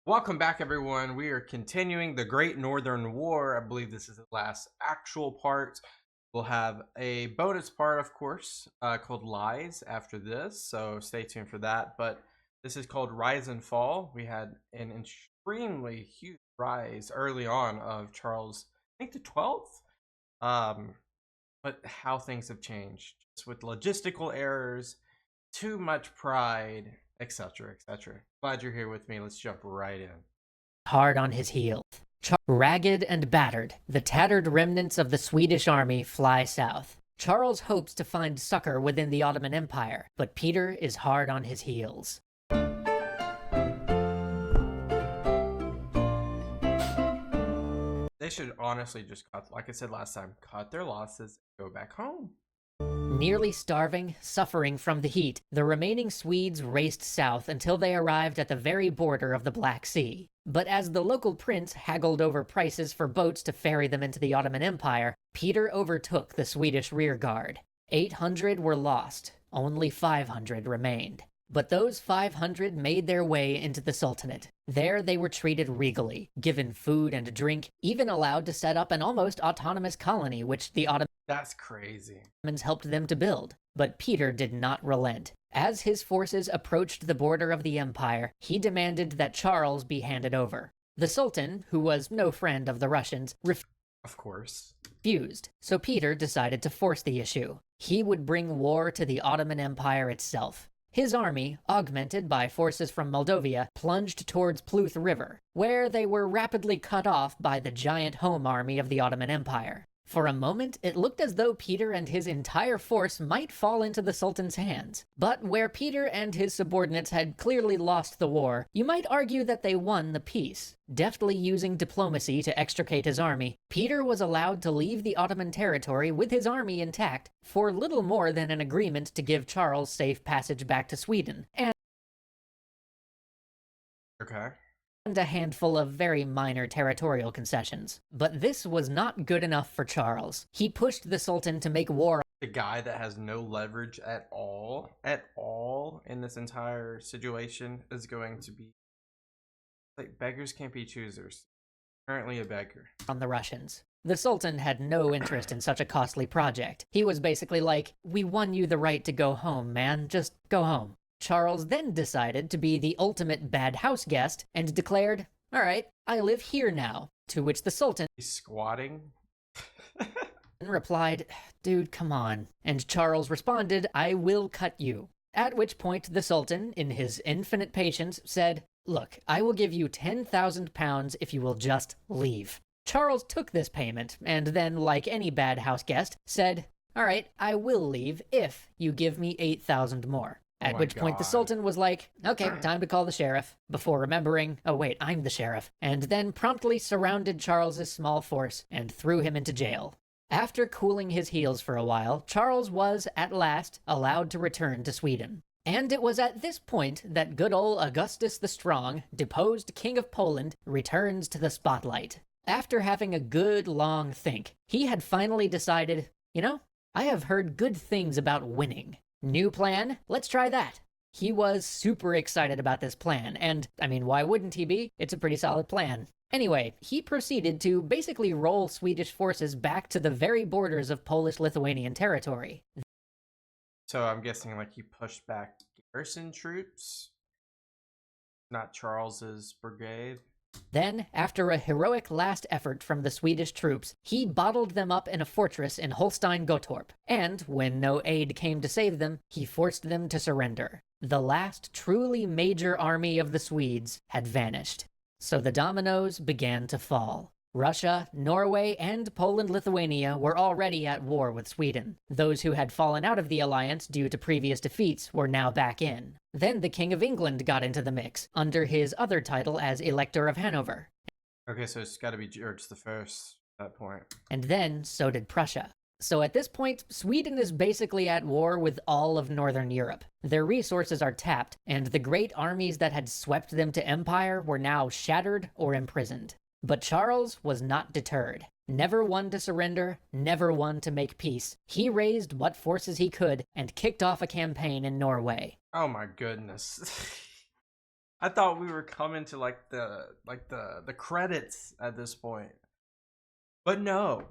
Welcome back, everyone. We are continuing the Great Northern War. I believe this is the last actual part. We'll have a bonus part, of course, called Lies after this, so stay tuned for that. But this is called Rise and Fall. We had an extremely huge rise early on of Charles, I think the 12th. But how things have changed, just with logistical errors, too much pride, etc., etc. Glad you're here with me. Let's jump right in. Hard on his heels. Ragged and battered, the tattered remnants of the Swedish army fly south. Charles hopes to find succor within the Ottoman Empire, but Peter is hard on his heels. They should honestly just cut, like I said last time, cut their losses and go back home. Nearly starving, suffering from the heat, the remaining Swedes raced south until they arrived at the very border of the Black Sea. But as the local prince haggled over prices for boats to ferry them into the Ottoman Empire, Peter overtook the Swedish rearguard. 800 were lost, only 500 remained. But those 500 made their way into the Sultanate. There they were treated regally, given food and drink, even allowed to set up an almost autonomous colony which the That's crazy. Ottomans helped them to build. But Peter did not relent. As his forces approached the border of the empire, he demanded that Charles be handed over. The Sultan, who was no friend of the Russians, Of course. refused, so Peter decided to force the issue. He would bring war to the Ottoman Empire itself. His army, augmented by forces from Moldavia, plunged towards Plough River, where they were rapidly cut off by the giant home army of the Ottoman Empire. For a moment, it looked as though Peter and his entire force might fall into the Sultan's hands. But where Peter and his subordinates had clearly lost the war, you might argue that they won the peace. Deftly using diplomacy to extricate his army, Peter was allowed to leave the Ottoman territory with his army intact for little more than an agreement to give Charles safe passage back to Sweden, and Okay. a handful of very minor territorial concessions. But this was not good enough for Charles. He pushed the Sultan to make war The guy that has no leverage at all in this entire situation is going to be like beggars can't be choosers. Currently a beggar. on the Russians. The Sultan had no interest in such a costly project. He was basically like, "We won you the right to go home, man. Just go home." Charles then decided to be the ultimate bad house guest and declared, "All right, I live here now." To which the Sultan He's squatting. replied, "Dude, come on." And Charles responded, "I will cut you." At which point the Sultan, in his infinite patience, said, "Look, I will give you 10,000 pounds if you will just leave." Charles took this payment, and then, like any bad house guest, said, "All right, I will leave if you give me 8,000 more." At my which point the God. Sultan was like, "Okay, time to call the sheriff," before remembering, "Oh wait, I'm the sheriff," and then promptly surrounded Charles's small force and threw him into jail. After cooling his heels for a while, Charles was, at last, allowed to return to Sweden. And it was at this point that good old Augustus the Strong, deposed King of Poland, returns to the spotlight. After having a good long think, he had finally decided, I have heard good things about winning. New plan? Let's try that. He was super excited about this plan, and, why wouldn't he be? It's a pretty solid plan. Anyway, he proceeded to basically roll Swedish forces back to the very borders of Polish-Lithuanian territory. So I'm guessing like he pushed back garrison troops, not Charles's brigade. Then, after a heroic last effort from the Swedish troops, he bottled them up in a fortress in Holstein-Gottorp, and, when no aid came to save them, he forced them to surrender. The last truly major army of the Swedes had vanished. So the dominoes began to fall. Russia, Norway, and Poland-Lithuania were already at war with Sweden. Those who had fallen out of the alliance due to previous defeats were now back in. Then the King of England got into the mix, under his other title as Elector of Hanover. Okay, so it's got to be George the First at that point. And then so did Prussia. So at this point, Sweden is basically at war with all of Northern Europe. Their resources are tapped, and the great armies that had swept them to empire were now shattered or imprisoned. But Charles was not deterred. Never one to surrender, never one to make peace. He raised what forces he could and kicked off a campaign in Norway. Oh my goodness. I thought we were coming to the credits at this point. But no.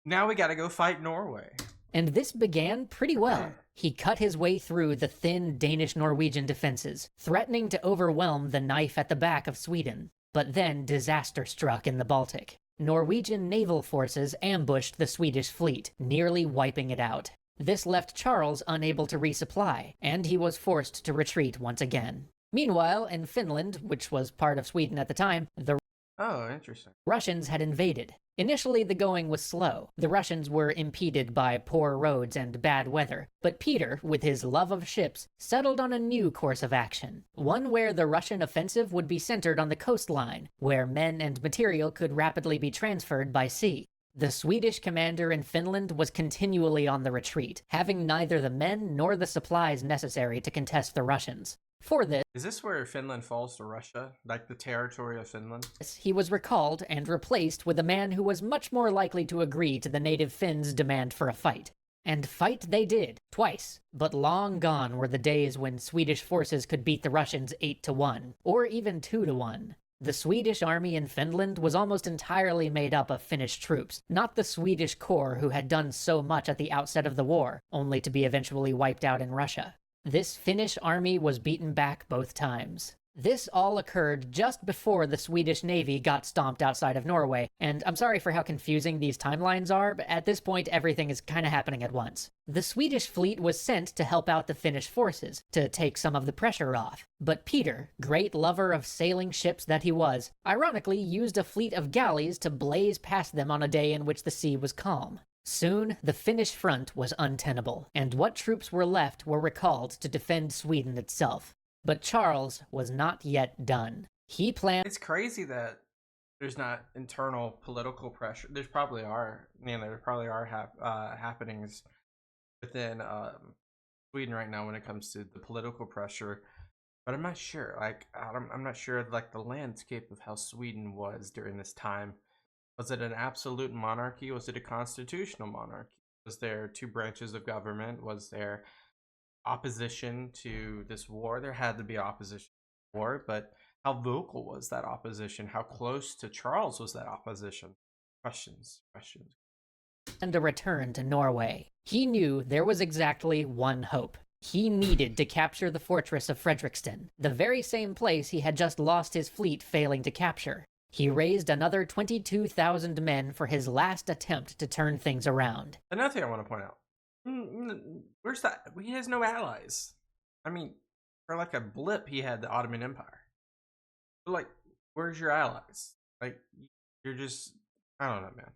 Now we gotta go fight Norway. And this began pretty well. He cut his way through the thin Danish-Norwegian defenses, threatening to overwhelm the knife at the back of Sweden. But then disaster struck in the Baltic. Norwegian naval forces ambushed the Swedish fleet, nearly wiping it out. This left Charles unable to resupply, and he was forced to retreat once again. Meanwhile, in Finland, which was part of Sweden at the time, the Interesting. Russians had invaded. Initially, the going was slow. The Russians were impeded by poor roads and bad weather, but Peter, with his love of ships, settled on a new course of action. One where the Russian offensive would be centered on the coastline, where men and material could rapidly be transferred by sea. The Swedish commander in Finland was continually on the retreat, having neither the men nor the supplies necessary to contest the Russians. For this, is this where Finland falls to Russia? Like the territory of Finland? He was recalled and replaced with a man who was much more likely to agree to the native Finns' demand for a fight. And fight they did, twice. But long gone were the days when Swedish forces could beat the Russians 8-1, or even 2-1. The Swedish army in Finland was almost entirely made up of Finnish troops, not the Swedish corps who had done so much at the outset of the war, only to be eventually wiped out in Russia. This Finnish army was beaten back both times. This all occurred just before the Swedish Navy got stomped outside of Norway, and I'm sorry for how confusing these timelines are, but at this point everything is kinda happening at once. The Swedish fleet was sent to help out the Finnish forces, to take some of the pressure off. But Peter, great lover of sailing ships that he was, ironically used a fleet of galleys to blaze past them on a day in which the sea was calm. Soon, the Finnish front was untenable, and what troops were left were recalled to defend Sweden itself. But Charles was not yet done. He planned... It's crazy that there's not internal political pressure. There probably are happenings within Sweden right now when it comes to the political pressure. But I'm not sure. I'm not sure the landscape of how Sweden was during this time. Was it an absolute monarchy? Was it a constitutional monarchy? Was there two branches of government? Was there opposition to this war? There had to be opposition to the war, but how vocal was that opposition? How close to Charles was that opposition? Questions. And a return to Norway. He knew there was exactly one hope. He needed to capture the fortress of Fredrikstad, the very same place he had just lost his fleet failing to capture. He raised another 22,000 men for his last attempt to turn things around. Another thing I want to point out. Where's that? He has no allies. I mean, for like a blip, he had the Ottoman Empire. But where's your allies? You're just, I don't know, man.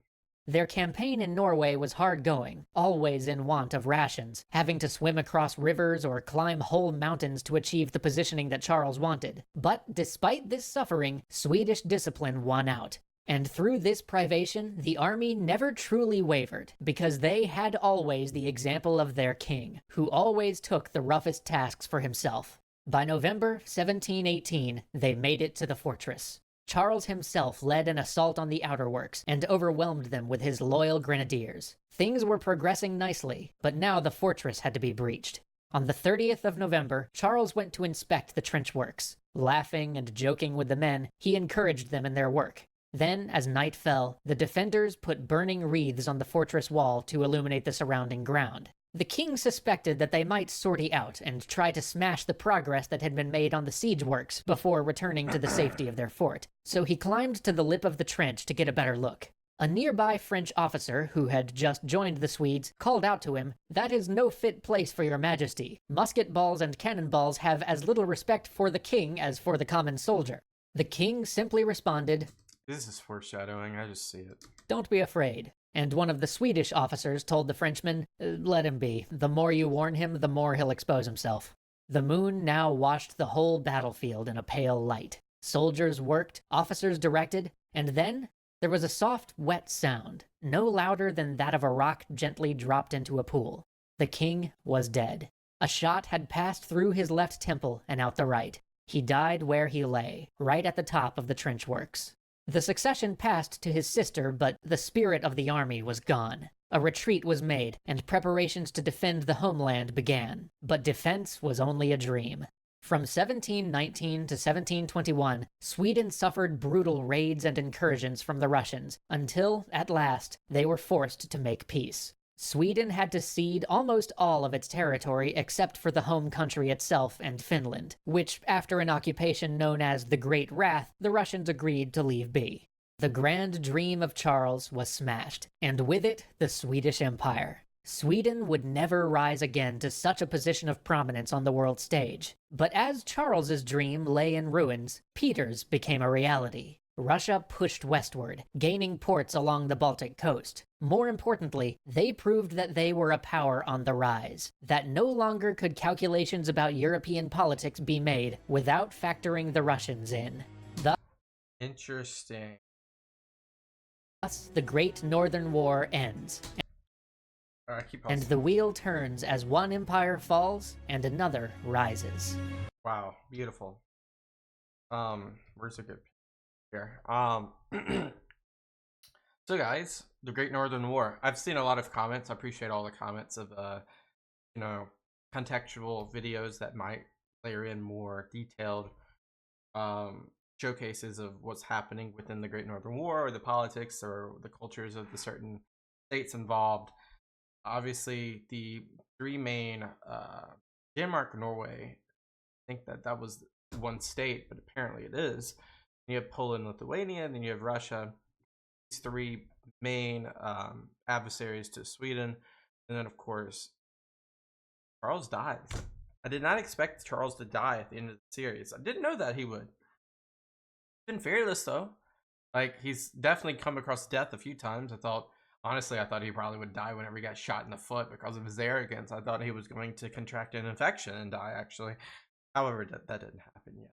Their campaign in Norway was hard going, always in want of rations, having to swim across rivers or climb whole mountains to achieve the positioning that Charles wanted. But despite this suffering, Swedish discipline won out. And through this privation, the army never truly wavered, because they had always the example of their king, who always took the roughest tasks for himself. By November 1718, they made it to the fortress. Charles himself led an assault on the outerworks and overwhelmed them with his loyal grenadiers. Things were progressing nicely, but now the fortress had to be breached. On the 30th of November, Charles went to inspect the trench works. Laughing and joking with the men, he encouraged them in their work. Then, as night fell, the defenders put burning wreaths on the fortress wall to illuminate the surrounding ground. The king suspected that they might sortie out and try to smash the progress that had been made on the siege works before returning to the safety of their fort, so he climbed to the lip of the trench to get a better look. A nearby French officer, who had just joined the Swedes, called out to him, "That is no fit place for your majesty. Musket balls and cannonballs have as little respect for the king as for the common soldier." The king simply responded, "This is foreshadowing, I just see it. Don't be afraid." And one of the Swedish officers told the Frenchman, "Let him be. The more you warn him, the more he'll expose himself." The moon now washed the whole battlefield in a pale light. Soldiers worked, officers directed, and then there was a soft, wet sound, no louder than that of a rock gently dropped into a pool. The king was dead. A shot had passed through his left temple and out the right. He died where he lay, right at the top of the trench works. The succession passed to his sister, but the spirit of the army was gone. A retreat was made, and preparations to defend the homeland began. But defense was only a dream. From 1719 to 1721, Sweden suffered brutal raids and incursions from the Russians until, at last, they were forced to make peace. Sweden had to cede almost all of its territory except for the home country itself and Finland, which, after an occupation known as the Great Wrath, the Russians agreed to leave be. The grand dream of Charles was smashed, and with it, the Swedish Empire. Sweden would never rise again to such a position of prominence on the world stage. But as Charles's dream lay in ruins, Peter's became a reality. Russia pushed westward, gaining ports along the Baltic coast. More importantly, they proved that they were a power on the rise, that no longer could calculations about European politics be made without factoring the Russians in. Interesting. Thus, the Great Northern War ends. And the wheel turns as one empire falls and another rises. Wow, beautiful. Where's a good here? So guys, the Great Northern War. I've seen a lot of comments. I appreciate all the comments of you know, contextual videos that might layer in more detailed showcases of what's happening within the Great Northern War, or the politics or the cultures of the certain states involved. Obviously, the three main Denmark, Norway, I think that was one state, but apparently it is. You have Poland, Lithuania, and then you have Russia. These three main adversaries to Sweden. And then, of course, Charles dies. I did not expect Charles to die at the end of the series. I didn't know that he would. He's been fearless, though. Like, he's definitely come across death a few times. Honestly, I thought he probably would die whenever he got shot in the foot because of his arrogance. I thought he was going to contract an infection and die, actually. However, that didn't happen yet.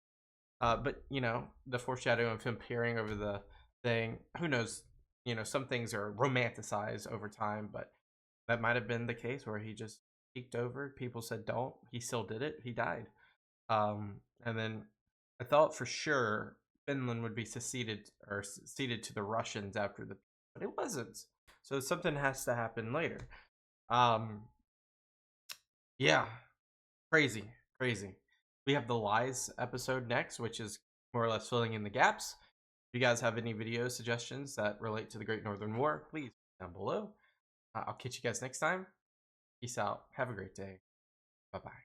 But, you know, the foreshadowing of him peering over the thing, who knows? You know, some things are romanticized over time, but that might have been the case where he just peeked over. People said don't. He still did it. He died. And then I thought for sure Finland would be ceded to the Russians after the, but it wasn't. So something has to happen later. Yeah, crazy. We have the lies episode next, which is more or less filling in the gaps. If you guys have any video suggestions that relate to the Great Northern War, please down below. I'll catch you guys next time. Peace out. Have a great day. Bye-bye.